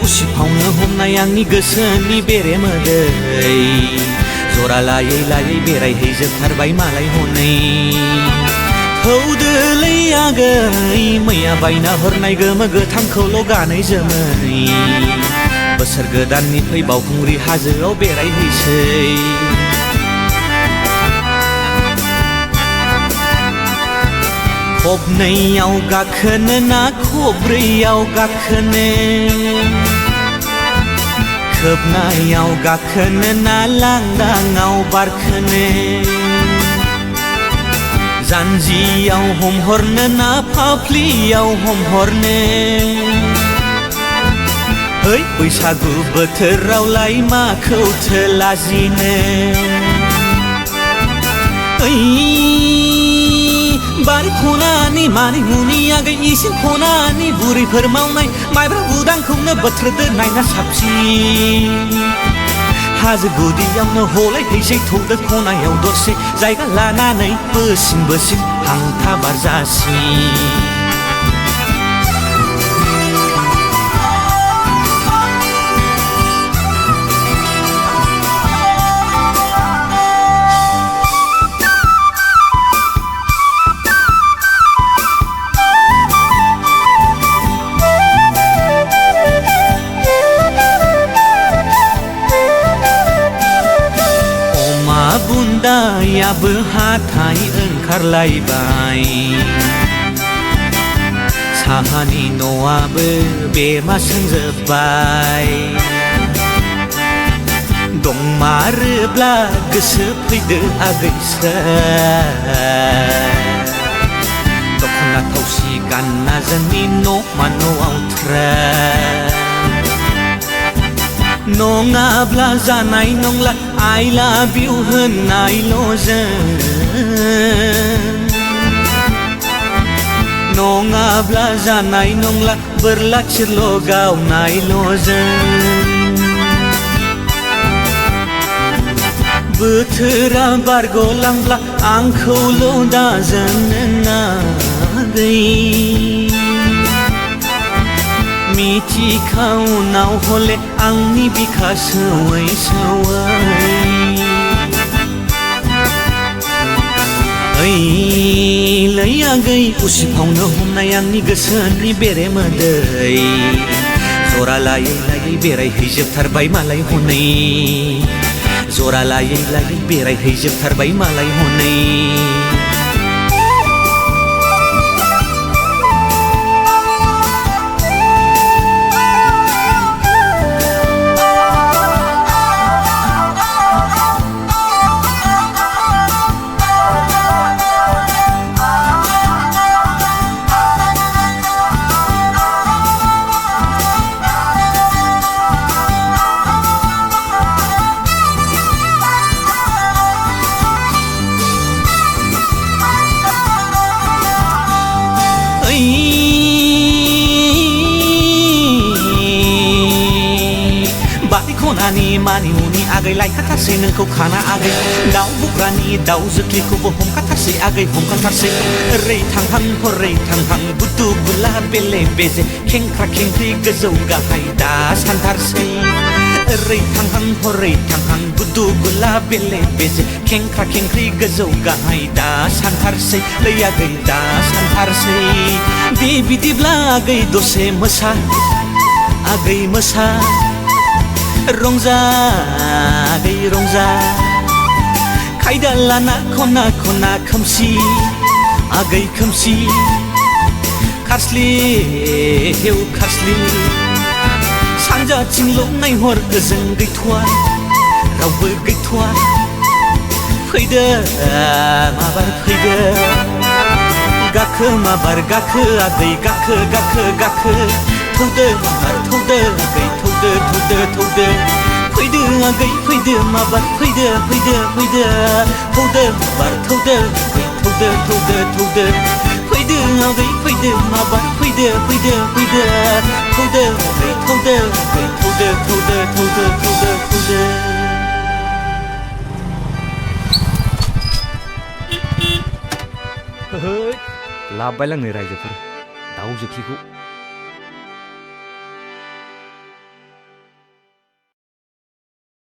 उसिफावनो हमनाय आंनि गोसोनि बेरेमोदै जरा लायै लायै बेरायहैजोबथारबाय मालाय हनै हौदोलै आगै मैया बायना हरनाय गोमो गोथांखौल' गानै जोमै बोसोर गोदाननि फै बावखुंग्रि हाजोआव बेरायहैसै खबनैयाव गाखोनो ना खब्रैयाव गाखोनो खोबनायाव गाखोनो ना लांदाङाव बारखोनो जानजियाव हमहरनो ना फाफ्लियाव हमहरनो ओइ बैसागु बोथोरावलाय माखौथो लाजिनो ओइ बारि खनानि मानि मुनि आगै इसिं खनानि बुरैफोर मावनाय माइब्रा गुदांखौनो बोथ्रोदो नायना साबसिन हाजो गुदियावनो हलायहैसै थौदो खनायाव दरसे जायगा लानानै बोसिन बोसिन हांथा बारजासिन बुन्दायाबो हाथाय ओंखारलायबाय साहानि न'आबो बेमा सोंजोबबाय दंमारोब्ला गोसो फैदो आगैसो दख'ना थावसि गानना जोंनि न'मा न'आव नङाब्ला जानाय नंला I love you होननायल'जों नङाब्ला जानाय नंला बोरला थिरल' गावनायल'जों बोथोरा बारग'लांब्ला आंखौल' दाजोंनो नागै मिथिखाउनाव हले आंनि बिखा सौवै सौवै ओइलै आगै उसिफावनो हमनाय आंनि गोसोनि बेरेमोदै जरा लायै लायै बेरायहैजोबथारबाय मालाय हनै जरा लायै लायै बेरायहैजोबथारबाय मालाय हनै बारि खनानि मानि मुनि आगै लायखाथारसै नोंखौ खाना आगै दाउ बुग्रानि दाउ जोख्लिखौबो हमखाथारसै आगै हमखाथारसै ओरै थांहां हरै थांहां बुदु गुला बेले बेजे खेंख्रा खेंख्रि गोजौ गाहाय दा सानथारसै ओरै थांहां हरै थांहां बुदु गुला बेले बेजे खेंख्रा खेंख्रि गोजौ गाहाय दा सानथारसै लै आगै दा सानथारसै दे बिदिब्ला आगै दसे मोसा आगै मोसा रंजा आगै रंजा खायदा लाना खना खना खोमसि आगै खोमसि खारस्लि हेव खारस्लि सानजाथिंल' नायहर ओजों गैथ'वा रावबो गैथ'वा फैदो माबार फैदो गाखो माबार गाखो आगै गाखो गाखो गाखो थौदो माबार थौदो आगै थौदो थौदो थौदो फैदो आगै फैदो माबार फैदो फैदो फैदो थौदो माबार थौदो आगै थौदो थौदो थौदो फैदो आगै फैदो माबार फैदो फैदो फैदो थौदो आगै थौदो आगै थौदो थौदो थौदो थौदो थौदो लाबबाय लांनो रायजोफोर दाउ जोख्लिखौ